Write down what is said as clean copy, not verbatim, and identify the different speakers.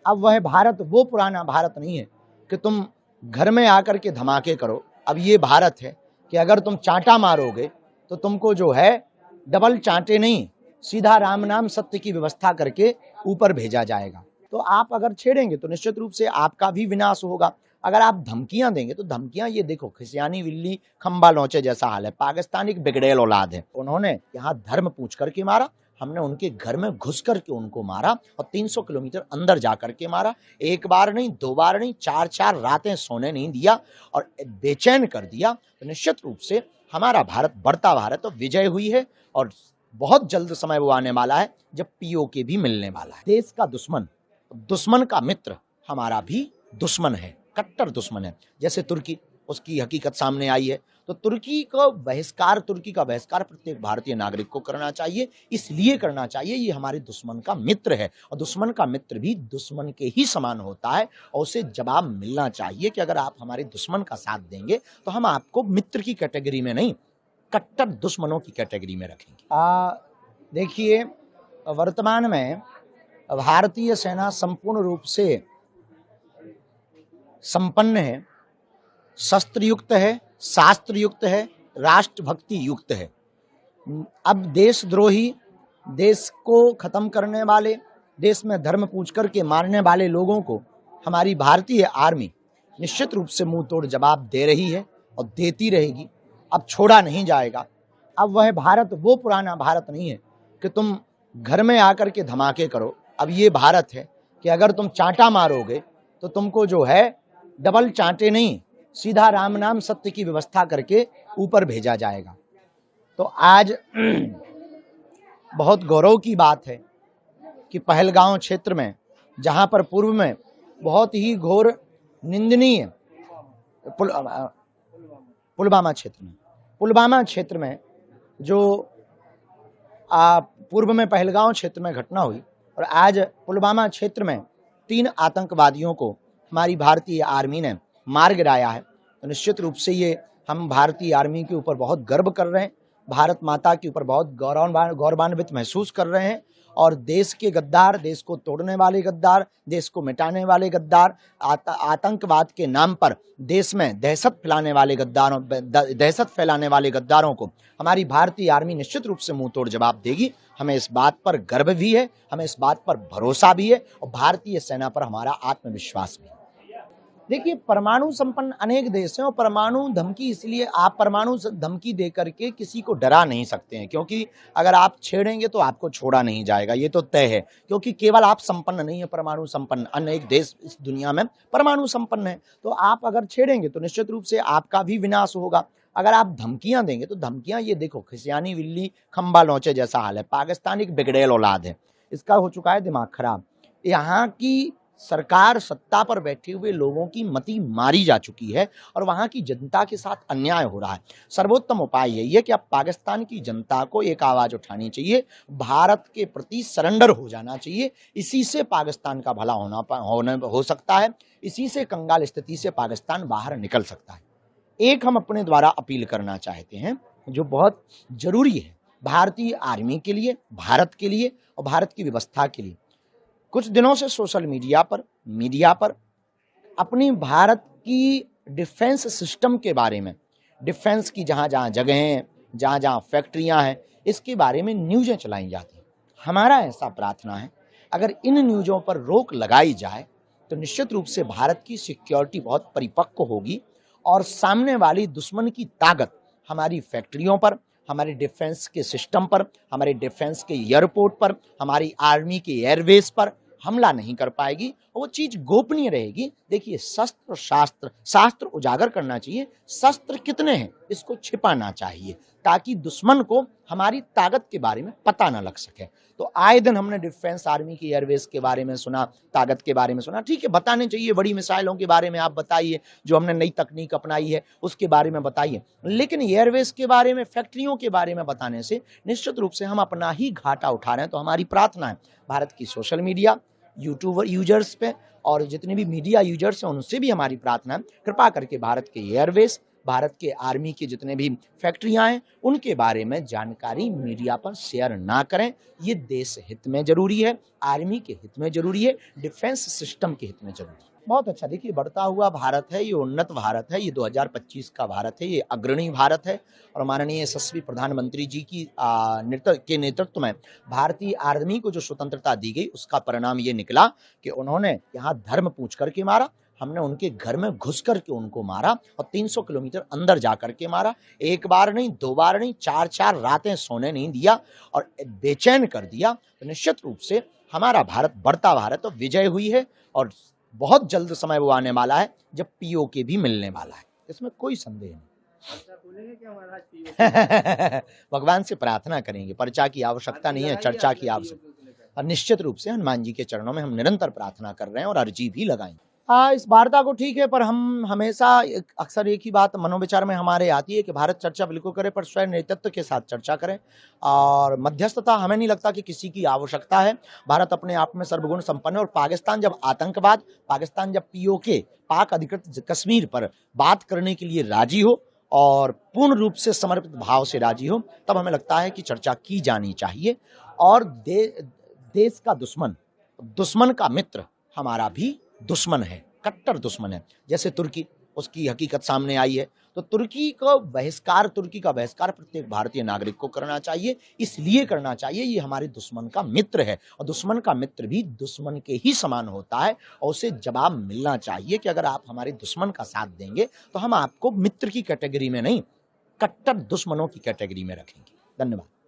Speaker 1: अब वह भारत वो पुराना भारत नहीं है कि तुम घर में आकर के धमाके करो। अब ये भारत है कि अगर तुम चांटा मारोगे तो तुमको जो है डबल चांटे नहीं, सीधा राम नाम सत्य की व्यवस्था करके ऊपर भेजा जाएगा। तो आप अगर छेड़ेंगे तो निश्चित रूप से आपका भी विनाश होगा। अगर आप धमकियां देंगे तो धमकियां, ये देखो, खिसियानी बिल्ली खंबा नोचे जैसा हाल है। पाकिस्तान एक बिगड़ेल औलाद है। उन्होंने यहाँ धर्म पूछ करके मारा, हमने उनके घर में घुस करके उनको मारा और 300 किलोमीटर अंदर जा करके मारा। एक बार नहीं, दो बार नहीं, चार चार रातें सोने नहीं दिया और बेचैन कर दिया। तो निश्चित रूप से हमारा भारत बढ़ता भारत तो विजय हुई है और बहुत जल्द समय वो आने वाला है जब पीओके भी मिलने वाला है। देश का दुश्मन, दुश्मन का मित्र हमारा भी दुश्मन है, कट्टर दुश्मन है। जैसे तुर्की, उसकी हकीकत सामने आई है। तो तुर्की का बहिष्कार प्रत्येक भारतीय नागरिक को करना चाहिए। इसलिए करना चाहिए, ये हमारे दुश्मन का मित्र है और दुश्मन का मित्र भी दुश्मन के ही समान होता है और उसे जवाब मिलना चाहिए कि अगर आप हमारे दुश्मन का साथ देंगे तो हम आपको मित्र की कैटेगरी में नहीं, कट्टर दुश्मनों की कैटेगरी में रखेंगे। देखिए, वर्तमान में भारतीय सेना संपूर्ण रूप से संपन्न है, शस्त्र युक्त है, शास्त्र युक्त है, राष्ट्रभक्ति युक्त है। अब देशद्रोही, देश को खत्म करने वाले, देश में धर्म पूछ करके मारने वाले लोगों को हमारी भारतीय आर्मी निश्चित रूप से मुंह तोड़ जवाब दे रही है और देती रहेगी। अब छोड़ा नहीं जाएगा। अब वह भारत वो पुराना भारत नहीं है कि तुम घर में आकर के धमाके करो। अब ये भारत है कि अगर तुम चांटा मारोगे तो तुमको जो है डबल चांटे नहीं, सीधा राम नाम सत्य की व्यवस्था करके ऊपर भेजा जाएगा। तो आज बहुत गौरव की बात है कि पहलगांव क्षेत्र में, जहां पर पूर्व में बहुत ही घोर निंदनीय पुलवामा क्षेत्र में जो पूर्व में पहलगांव क्षेत्र में घटना हुई और आज पुलवामा क्षेत्र में 3 आतंकवादियों को हमारी भारतीय आर्मी ने मार गिराया है। तो निश्चित रूप से ये हम भारतीय आर्मी के ऊपर बहुत गर्व कर रहे हैं, भारत माता के ऊपर बहुत गौरवान्वित महसूस कर रहे हैं। और देश के गद्दार, देश को तोड़ने वाले गद्दार, देश को मिटाने वाले गद्दार, आतंकवाद के नाम पर देश में दहशत फैलाने वाले गद्दारों को हमारी भारतीय आर्मी निश्चित रूप से मुंह तोड़ जवाब देगी। हमें इस बात पर गर्व भी है, हमें इस बात पर भरोसा भी है और भारतीय सेना पर हमारा आत्मविश्वास भी है। देखिए, परमाणु संपन्न अनेक देश हैं और परमाणु धमकी, इसलिए आप परमाणु धमकी दे करके किसी को डरा नहीं सकते हैं, क्योंकि अगर आप छेड़ेंगे तो आपको छोड़ा नहीं जाएगा, ये तो तय है। क्योंकि केवल आप संपन्न नहीं है, परमाणु संपन्न अनेक देश इस दुनिया में परमाणु संपन्न है। तो आप अगर छेड़ेंगे तो निश्चित रूप से आपका भी विनाश होगा। अगर आप धमकियां देंगे तो धमकियां, ये देखो, खिसियानी बिल्ली खंबा नोचे जैसा हाल है। पाकिस्तान एक बिगड़ेल औलाद है, इसका हो चुका है दिमाग खराब। यहाँ की सरकार, सत्ता पर बैठे हुए लोगों की मति मारी जा चुकी है और वहां की जनता के साथ अन्याय हो रहा है। सर्वोत्तम उपाय यही है कि अब पाकिस्तान की जनता को एक आवाज उठानी चाहिए, भारत के प्रति सरेंडर हो जाना चाहिए। इसी से पाकिस्तान का भला हो सकता है, इसी से कंगाल स्थिति से पाकिस्तान बाहर निकल सकता है। एक हम अपने द्वारा अपील करना चाहते हैं जो बहुत जरूरी है भारतीय आर्मी के लिए, भारत के लिए और भारत की व्यवस्था के लिए। कुछ दिनों से सोशल मीडिया पर अपनी भारत की डिफेंस सिस्टम के बारे में, डिफेंस की जहाँ जहाँ जगह हैं, जहाँ जहाँ फैक्ट्रियाँ हैं, इसके बारे में न्यूज़ें चलाई जाती हैं। हमारा ऐसा प्रार्थना है, अगर इन न्यूज़ों पर रोक लगाई जाए तो निश्चित रूप से भारत की सिक्योरिटी बहुत परिपक्व होगी और सामने वाली दुश्मन की ताकत हमारी फैक्ट्रियों पर, हमारे डिफेंस के सिस्टम पर, हमारे डिफेंस के एयरपोर्ट पर, हमारी आर्मी के एयरबेस पर हमला नहीं कर पाएगी और वो चीज गोपनीय रहेगी। देखिए, शास्त्र उजागर करना चाहिए। शस्त्र कितने हैं इसको छिपाना चाहिए ताकि दुश्मन को हमारी ताकत के बारे में पता न लग सके। तो आए दिन हमने डिफेंस आर्मी की एयरबेस के बारे में सुना, ताकत के बारे में सुना। ठीक है, बताने चाहिए, बड़ी मिसाइलों के बारे में आप बताइए, जो हमने नई तकनीक अपनाई है उसके बारे में बताइए, लेकिन एयरबेस के बारे में, फैक्ट्रियों के बारे में बताने से निश्चित रूप से हम अपना ही घाटा उठा रहे हैं। तो हमारी प्रार्थना है भारत की सोशल मीडिया यूट्यूबर यूजर्स पे और जितने भी मीडिया यूजर्स हैं उनसे भी हमारी प्रार्थना है, कृपा करके भारत के एयरवेज, भारत के आर्मी के जितने भी फैक्ट्रियां हैं उनके बारे में जानकारी मीडिया पर शेयर ना करें। ये देश हित में जरूरी है, आर्मी के हित में जरूरी है, डिफेंस सिस्टम के हित में जरूरी है। बहुत अच्छा, देखिए बढ़ता हुआ भारत है, ये उन्नत भारत है, ये 2025 का भारत है, ये अग्रणी भारत है और माननीय यशस्वी प्रधानमंत्री जी की नेतृत्व में भारतीय आर्मी को जो स्वतंत्रता दी गई उसका परिणाम ये निकला कि उन्होंने यहाँ धर्म पूछ करके मारा, हमने उनके घर में घुस करके उनको मारा और 300 किलोमीटर अंदर जा करके मारा। एक बार नहीं, दो बार नहीं, 4-4 रातें सोने नहीं दिया और बेचैन कर दिया। तो निश्चित रूप से हमारा भारत बढ़ता भारत तो विजय हुई है और बहुत जल्द समय वो आने वाला है जब पीओके भी मिलने वाला है, इसमें कोई संदेह नहीं। भगवान से प्रार्थना करेंगे, पर्चा की आवश्यकता नहीं है, चर्चा की आवश्यकता। और निश्चित रूप से हनुमान जी के चरणों में हम निरंतर प्रार्थना कर रहे हैं और अर्जी भी लगाएंगे। इस वार्ता को ठीक है, पर हम हमेशा अक्सर एक ही बात मनोविचार में हमारे आती है कि भारत चर्चा बिल्कुल करे पर स्वयं नेतृत्व के साथ चर्चा करें और मध्यस्थता हमें नहीं लगता कि किसी की आवश्यकता है। भारत अपने आप में सर्वगुण संपन्न है और पाकिस्तान जब आतंकवाद, पाकिस्तान जब पीओके, पाक अधिकृत कश्मीर पर बात करने के लिए राजी हो और पूर्ण रूप से समर्पित भाव से राजी हो, तब हमें लगता है कि चर्चा की जानी चाहिए। और देश का दुश्मन का मित्र हमारा भी दुश्मन है, कट्टर दुश्मन है। जैसे तुर्की, उसकी हकीकत सामने आई है, तो तुर्की का बहिष्कार प्रत्येक भारतीय नागरिक को करना चाहिए। इसलिए करना चाहिए, ये हमारे दुश्मन का मित्र है और दुश्मन का मित्र भी दुश्मन के ही समान होता है और उसे जवाब मिलना चाहिए कि अगर आप हमारे दुश्मन का साथ देंगे तो हम आपको मित्र की कैटेगरी में नहीं, कट्टर दुश्मनों की कैटेगरी में रखेंगे। धन्यवाद।